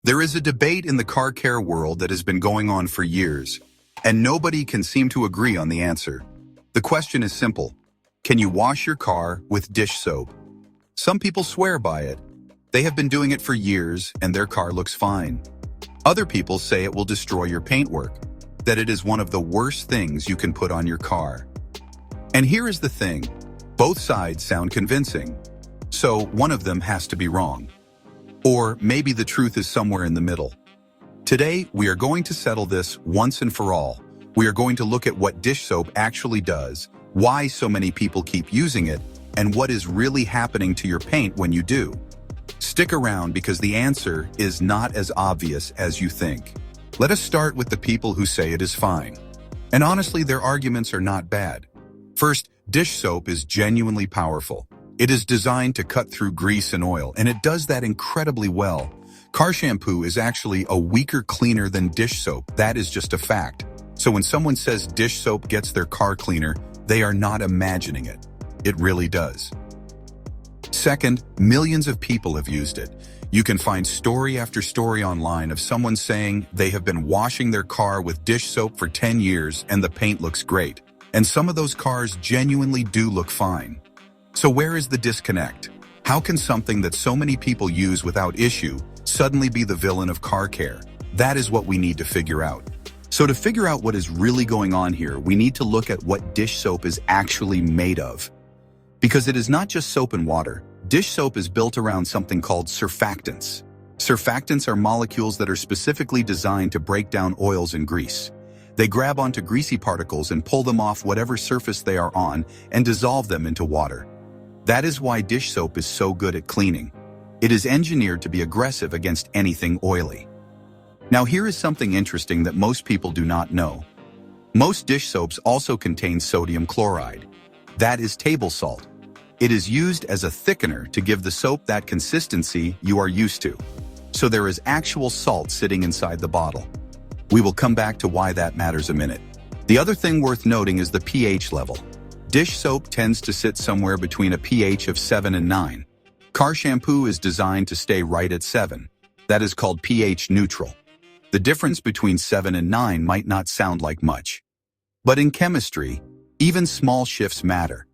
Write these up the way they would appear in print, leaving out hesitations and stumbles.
There is a debate in the car care world that has been going on for years, and nobody can seem to agree on the answer. The question is simple. Can you wash your car with dish soap? Some people swear by it. They have been doing it for years, and their car looks fine. Other people say it will destroy your paintwork, that it is one of the worst things you can put on your car. And here is the thing. Both sides sound convincing, so one of them has to be wrong. Or maybe the truth is somewhere in the middle. Today, we are going to settle this once and for all. We are going to look at what dish soap actually does, why so many people keep using it, and what is really happening to your paint when you do. Stick around because the answer is not as obvious as you think. Let us start with the people who say it is fine. And honestly, their arguments are not bad. First, dish soap is genuinely powerful. It is designed to cut through grease and oil, and it does that incredibly well. Car shampoo is actually a weaker cleaner than dish soap. That is just a fact. So when someone says dish soap gets their car cleaner, they are not imagining it. It really does. Second, millions of people have used it. You can find story after story online of someone saying they have been washing their car with dish soap for 10 years and the paint looks great. And some of those cars genuinely do look fine. So where is the disconnect? How can something that so many people use without issue suddenly be the villain of car care? That is what we need to figure out. So to figure out what is really going on here, we need to look at what dish soap is actually made of. Because it is not just soap and water. Dish soap is built around something called surfactants. Surfactants are molecules that are specifically designed to break down oils and grease. They grab onto greasy particles and pull them off whatever surface they are on and dissolve them into water. That is why dish soap is so good at cleaning. It is engineered to be aggressive against anything oily. Now here is something interesting that most people do not know. Most dish soaps also contain sodium chloride. That is table salt. It is used as a thickener to give the soap that consistency you are used to. So there is actual salt sitting inside the bottle. We will come back to why that matters a minute. The other thing worth noting is the pH level. Dish soap tends to sit somewhere between a pH of 7 and 9. Car shampoo is designed to stay right at 7. That is called pH neutral. The difference between 7 and 9 might not sound like much. But in chemistry, even small shifts matter,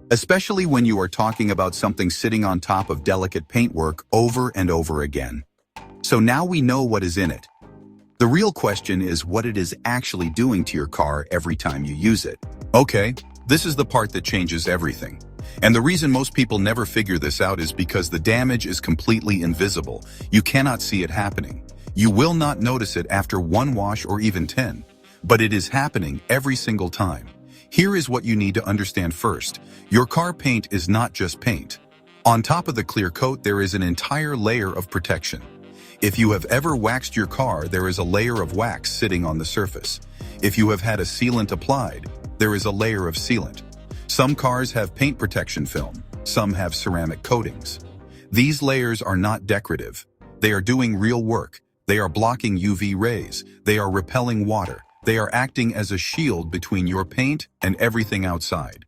especially when you are talking about something sitting on top of delicate paintwork over and over again. So now we know what is in it. The real question is what it is actually doing to your car every time you use it. Okay, this is the part that changes everything. And the reason most people never figure this out is because the damage is completely invisible. You cannot see it happening. You will not notice it after one wash or even 10. But it is happening every single time. Here is what you need to understand first. Your car paint is not just paint. On top of the clear coat, there is an entire layer of protection. If you have ever waxed your car, there is a layer of wax sitting on the surface. If you have had a sealant applied, there is a layer of sealant. Some cars have paint protection film. Some have ceramic coatings. These layers are not decorative. They are doing real work. They are blocking UV rays. They are repelling water. They are acting as a shield between your paint and everything outside.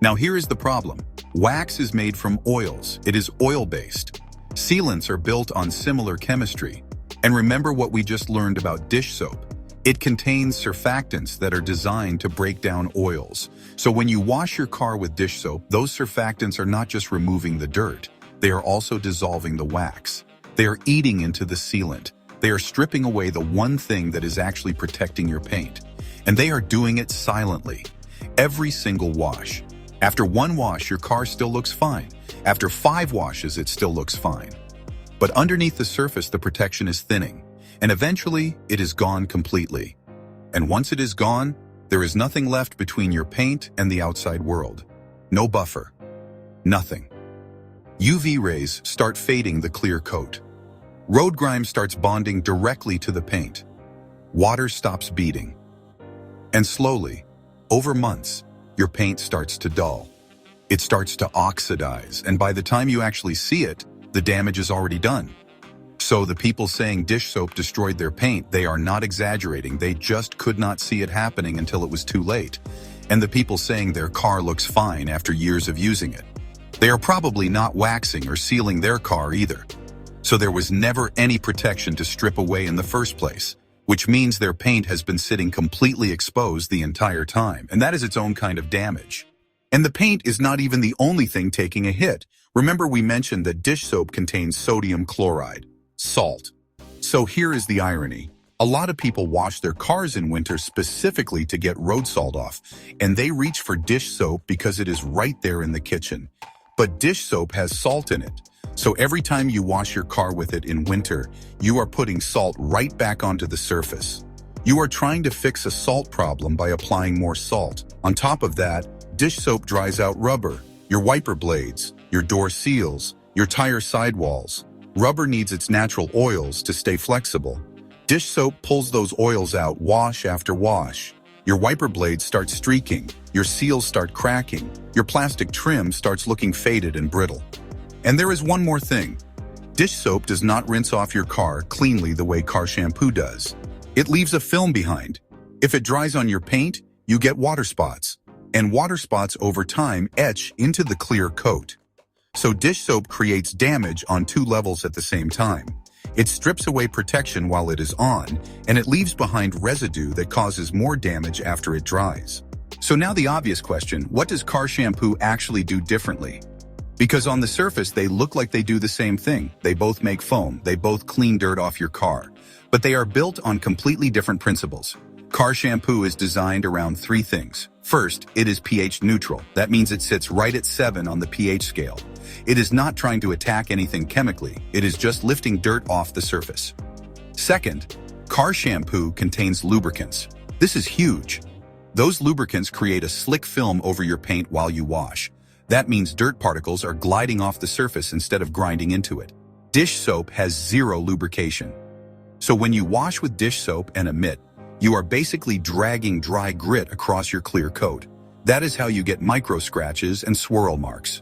Now here is the problem. Wax is made from oils. It is oil-based. Sealants are built on similar chemistry. And remember what we just learned about dish soap. It contains surfactants that are designed to break down oils. So when you wash your car with dish soap, those surfactants are not just removing the dirt. They are also dissolving the wax. They are eating into the sealant. They are stripping away the one thing that is actually protecting your paint. And they are doing it silently. Every single wash. After one wash, your car still looks fine. After 5 washes, it still looks fine. But underneath the surface, the protection is thinning. And eventually, it is gone completely. And once it is gone, there is nothing left between your paint and the outside world. No buffer. Nothing. UV rays start fading the clear coat. Road grime starts bonding directly to the paint. Water stops beating. And slowly, over months, your paint starts to dull. It starts to oxidize, and by the time you actually see it, the damage is already done. So the people saying dish soap destroyed their paint, they are not exaggerating. They just could not see it happening until it was too late. And the people saying their car looks fine after years of using it, they are probably not waxing or sealing their car either. So there was never any protection to strip away in the first place, which means their paint has been sitting completely exposed the entire time, and that is its own kind of damage. And the paint is not even the only thing taking a hit. Remember we mentioned that dish soap contains sodium chloride, salt. So here is the irony. A lot of people wash their cars in winter specifically to get road salt off, and they reach for dish soap because it is right there in the kitchen. But dish soap has salt in it. So every time you wash your car with it in winter, you are putting salt right back onto the surface. You are trying to fix a salt problem by applying more salt. On top of that, dish soap dries out rubber, your wiper blades, your door seals, your tire sidewalls. Rubber needs its natural oils to stay flexible. Dish soap pulls those oils out wash after wash. Your wiper blades start streaking, your seals start cracking, your plastic trim starts looking faded and brittle. And there is one more thing. Dish soap does not rinse off your car cleanly the way car shampoo does. It leaves a film behind. If it dries on your paint, you get water spots. And water spots over time etch into the clear coat. So dish soap creates damage on two levels at the same time. It strips away protection while it is on, and it leaves behind residue that causes more damage after it dries. So now the obvious question, what does car shampoo actually do differently? Because on the surface, they look like they do the same thing. They both make foam, they both clean dirt off your car. But they are built on completely different principles. Car shampoo is designed around three things. First, it is pH neutral. That means it sits right at 7 on the pH scale. It is not trying to attack anything chemically. It is just lifting dirt off the surface. Second, car shampoo contains lubricants. This is huge. Those lubricants create a slick film over your paint while you wash. That means dirt particles are gliding off the surface instead of grinding into it. Dish soap has zero lubrication. So when you wash with dish soap and a mitt, you are basically dragging dry grit across your clear coat. That is how you get micro scratches and swirl marks.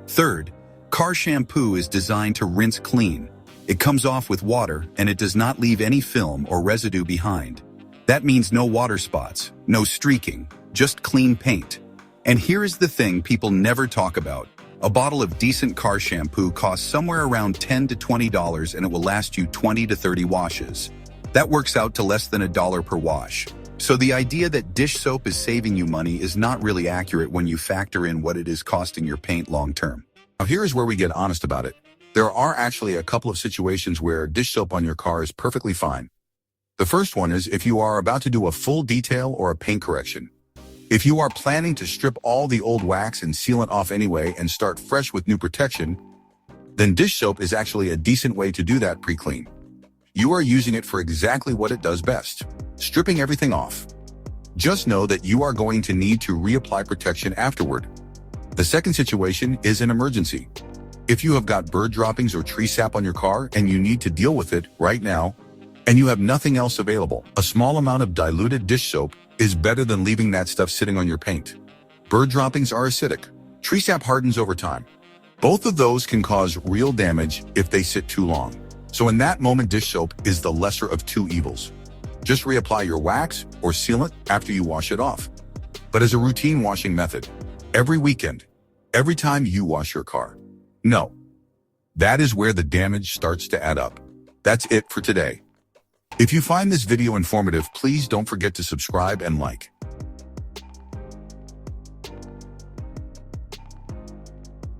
Third, car shampoo is designed to rinse clean. It comes off with water and it does not leave any film or residue behind. That means no water spots, no streaking, just clean paint. And here is the thing people never talk about. A bottle of decent car shampoo costs somewhere around $10 to $20 and it will last you 20 to 30 washes. That works out to less than $1 per wash. So the idea that dish soap is saving you money is not really accurate when you factor in what it is costing your paint long term. Now here is where we get honest about it. There are actually a couple of situations where dish soap on your car is perfectly fine. The first one is if you are about to do a full detail or a paint correction. If you are planning to strip all the old wax and seal it off anyway and start fresh with new protection, then dish soap is actually a decent way to do that pre-clean. You are using it for exactly what it does best, stripping everything off. Just know that you are going to need to reapply protection afterward. The second situation is an emergency. If you have got bird droppings or tree sap on your car and you need to deal with it right now, and you have nothing else available, a small amount of diluted dish soap is better than leaving that stuff sitting on your paint. Bird droppings are acidic. Tree sap hardens over time. Both of those can cause real damage if they sit too long. So in that moment, dish soap is the lesser of two evils. Just reapply your wax or seal it after you wash it off. But as a routine washing method, every weekend, every time you wash your car. No. That is where the damage starts to add up. That's it for today. If you find this video informative, please don't forget to subscribe and like.